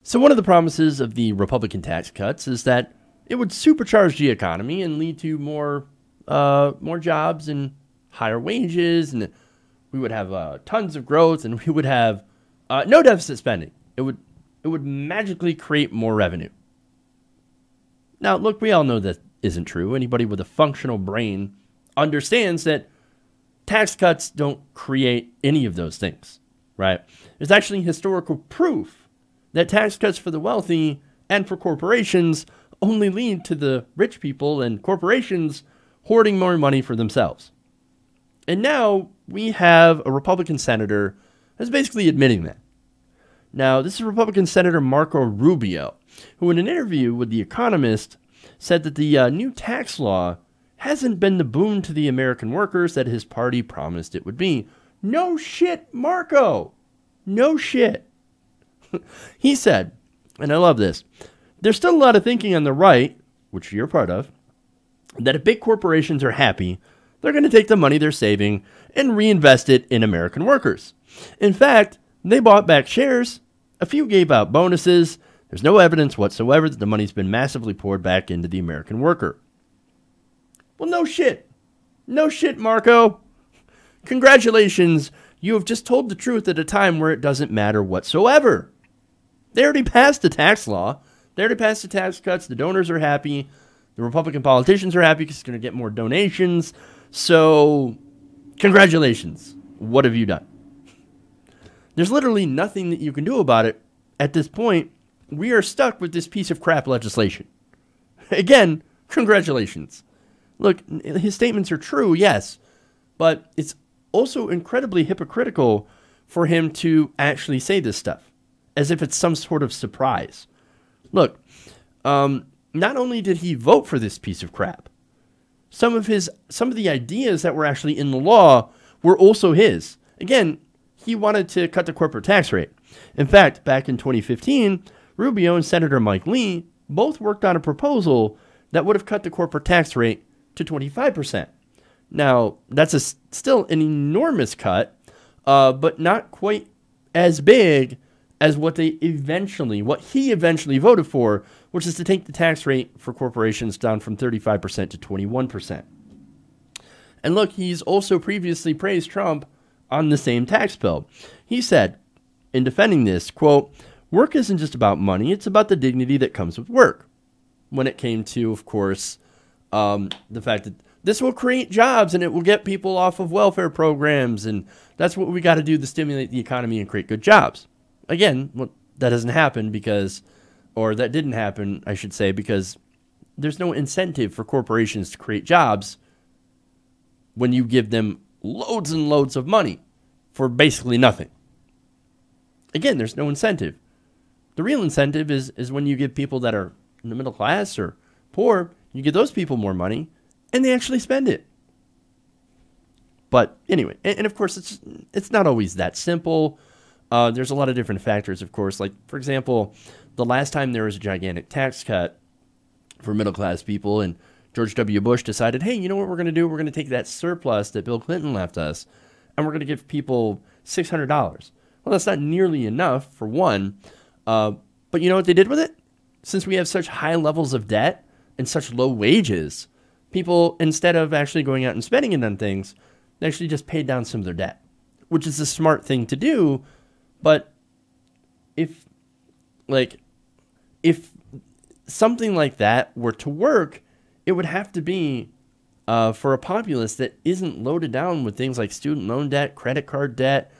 So one of the promises of the Republican tax cuts is that it would supercharge the economy and lead to more jobs and higher wages, and we would have tons of growth, and we would have no deficit spending. It would magically create more revenue. Now, look, we all know that isn't true. Anybody with a functional brain understands that tax cuts don't create any of those things, right? There's actually historical proof that tax cuts for the wealthy and for corporations only lead to the rich people and corporations hoarding more money for themselves. And now we have a Republican senator that's basically admitting that. Now, this is Republican Senator Marco Rubio, who in an interview with The Economist said that the new tax law hasn't been the boon to the American workers that his party promised it would be. No shit, Marco. No shit. He said, and I love this, there's still a lot of thinking on the right, which you're part of, that if big corporations are happy, they're going to take the money they're saving and reinvest it in American workers. In fact, they bought back shares. A few gave out bonuses. There's no evidence whatsoever that the money's been massively poured back into the American worker. Well, no shit. No shit, Marco. Congratulations. You have just told the truth at a time where it doesn't matter whatsoever. They already passed the tax law. They already passed the tax cuts. The donors are happy. The Republican politicians are happy because it's going to get more donations. So, congratulations. What have you done? There's literally nothing that you can do about it. At this point, we are stuck with this piece of crap legislation. Again, congratulations. Look, his statements are true, yes, but it's also incredibly hypocritical for him to actually say this stuff, as if it's some sort of surprise. Look, not only did he vote for this piece of crap, some of the ideas that were actually in the law were also his. Again, he wanted to cut the corporate tax rate. In fact, back in 2015, Rubio and Senator Mike Lee both worked on a proposal that would have cut the corporate tax rate to 25%. Now, that's still an enormous cut, but not quite as big as what he eventually voted for, which is to take the tax rate for corporations down from 35% to 21%. And look, he's also previously praised Trump on the same tax bill. He said, in defending this, quote, "Work isn't just about money, it's about the dignity that comes with work." When it came to, of course, the fact that this will create jobs and it will get people off of welfare programs, and that's what we got to do to stimulate the economy and create good jobs. Again, well, that doesn't happen that didn't happen, I should say, because there's no incentive for corporations to create jobs when you give them loads and loads of money for basically nothing. Again, there's no incentive. The real incentive is when you give people that are in the middle class or poor, you give those people more money, and they actually spend it. But anyway, and of course, it's not always that simple. There's a lot of different factors, of course. Like, for example, the last time there was a gigantic tax cut for middle-class people, and George W. Bush decided, hey, you know what we're going to do? We're going to take that surplus that Bill Clinton left us, and we're going to give people $600. Well, that's not nearly enough, for one. But you know what they did with it? Since we have such high levels of debt and such low wages, people, instead of actually going out and spending it on things, they actually just paid down some of their debt, which is a smart thing to do. But if something like that were to work, it would have to be for a populace that isn't loaded down with things like student loan debt, credit card debt,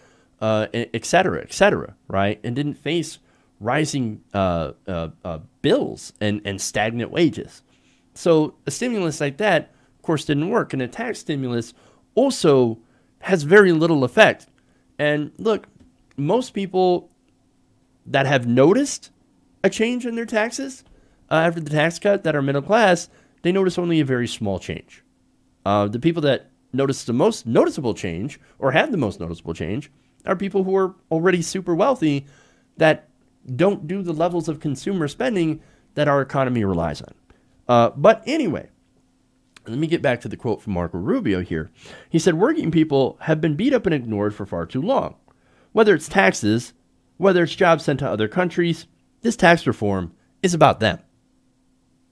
et cetera, right? And didn't face rising bills and stagnant wages. So a stimulus like that, of course, didn't work. And a tax stimulus also has very little effect. And look, most people that have noticed a change in their taxes after the tax cut that are middle class, they notice only a very small change. The people that notice the most noticeable change or have the most noticeable change are people who are already super wealthy that don't do the levels of consumer spending that our economy relies on. But anyway, let me get back to the quote from Marco Rubio here. He said, "Working people have been beat up and ignored for far too long. Whether it's taxes, whether it's jobs sent to other countries, this tax reform is about them.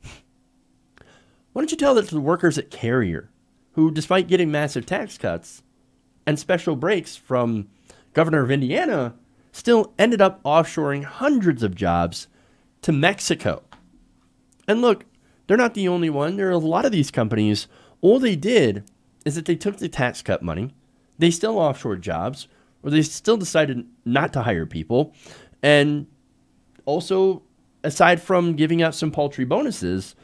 Why don't you tell that to the workers at Carrier, who, despite getting massive tax cuts and special breaks from Governor of Indiana, still ended up offshoring hundreds of jobs to Mexico? And look, they're not the only one. There are a lot of these companies. All they did is that they took the tax cut money, they still offshored jobs, or they still decided not to hire people, and also, aside from giving out some paltry bonuses,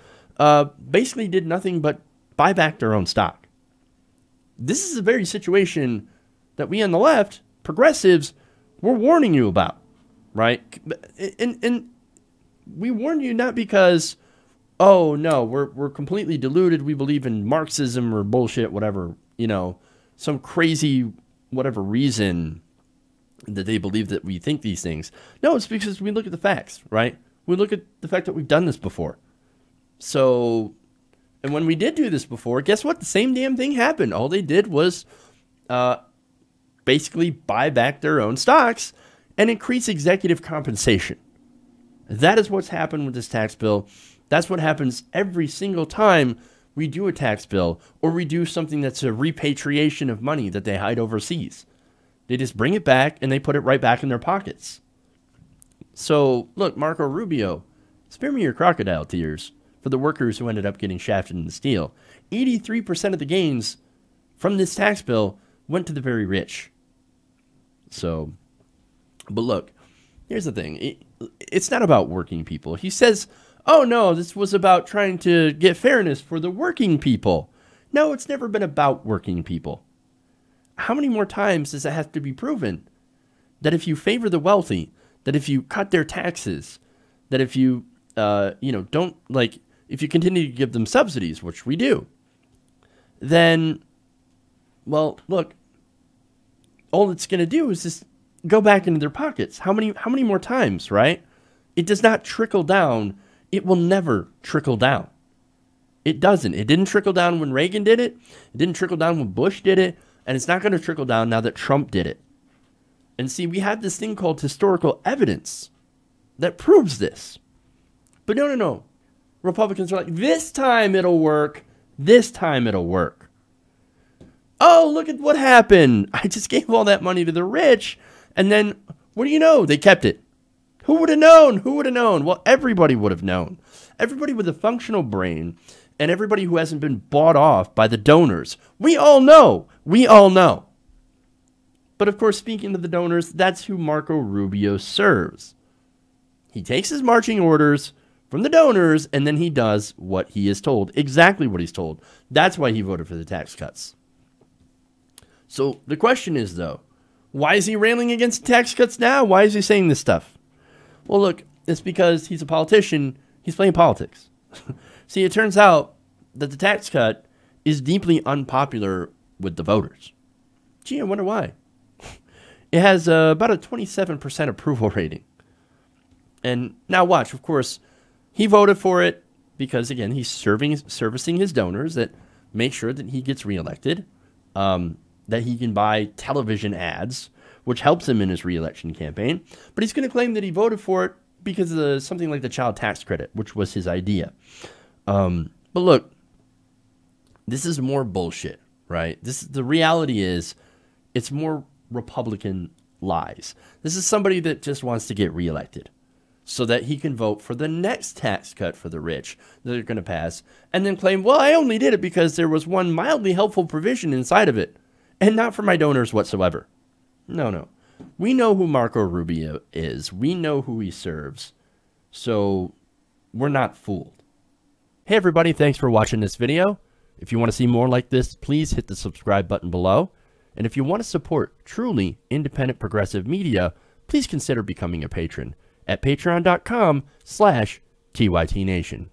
basically did nothing but buy back their own stock. This is a very situation that we on the left, progressives, we're warning you about, right? And we warn you not because, oh no, we're completely deluded, we believe in Marxism or bullshit, whatever, some crazy whatever reason that they believe that we think these things. No, it's because we look at the facts, right? We look at the fact that we've done this before. So, and when we did do this before, guess what? The same damn thing happened. All they did was basically buy back their own stocks and increase executive compensation. That is what's happened with this tax bill. That's what happens every single time we do a tax bill or we do something that's a repatriation of money that they hide overseas. They just bring it back and they put it right back in their pockets. So, look, Marco Rubio, spare me your crocodile tears for the workers who ended up getting shafted in the steel. 83% of the gains from this tax bill went to the very rich. So, but look, here's the thing. It's not about working people. He says, oh no, this was about trying to get fairness for the working people. No, it's never been about working people. How many more times does it have to be proven that if you favor the wealthy, that if you cut their taxes, that if you, don't, like, if you continue to give them subsidies, which we do, then, well, look, all it's going to do is just go back into their pockets. How many more times, right? It does not trickle down. It will never trickle down. It doesn't. It didn't trickle down when Reagan did it. It didn't trickle down when Bush did it. And it's not going to trickle down now that Trump did it. And see, we have this thing called historical evidence that proves this. But no. Republicans are like, this time it'll work. This time it'll work. Oh, look at what happened. I just gave all that money to the rich. And then, what do you know? They kept it. Who would have known? Who would have known? Well, everybody would have known. Everybody with a functional brain and everybody who hasn't been bought off by the donors. We all know. We all know. But of course, speaking of the donors, that's who Marco Rubio serves. He takes his marching orders from the donors and then he does what he is told. Exactly what he's told. That's why he voted for the tax cuts. So the question is, though, why is he railing against tax cuts now? Why is he saying this stuff? Well, look, it's because he's a politician. He's playing politics. See, it turns out that the tax cut is deeply unpopular with the voters. Gee, I wonder why. It has about a 27% approval rating. And now watch, of course, he voted for it because, again, he's servicing his donors that make sure that he gets reelected, that he can buy television ads, which helps him in his reelection campaign. But he's going to claim that he voted for it because of something like the child tax credit, which was his idea. But look, this is more bullshit, right? The reality is it's more Republican lies. This is somebody that just wants to get reelected so that he can vote for the next tax cut for the rich that they're going to pass and then claim, well, I only did it because there was one mildly helpful provision inside of it and not for my donors whatsoever. No. We know who Marco Rubio is. We know who he serves. So we're not fooled. Hey, everybody. Thanks for watching this video. If you want to see more like this, please hit the subscribe button below. And if you want to support truly independent progressive media, please consider becoming a patron at patreon.com/TYTNation.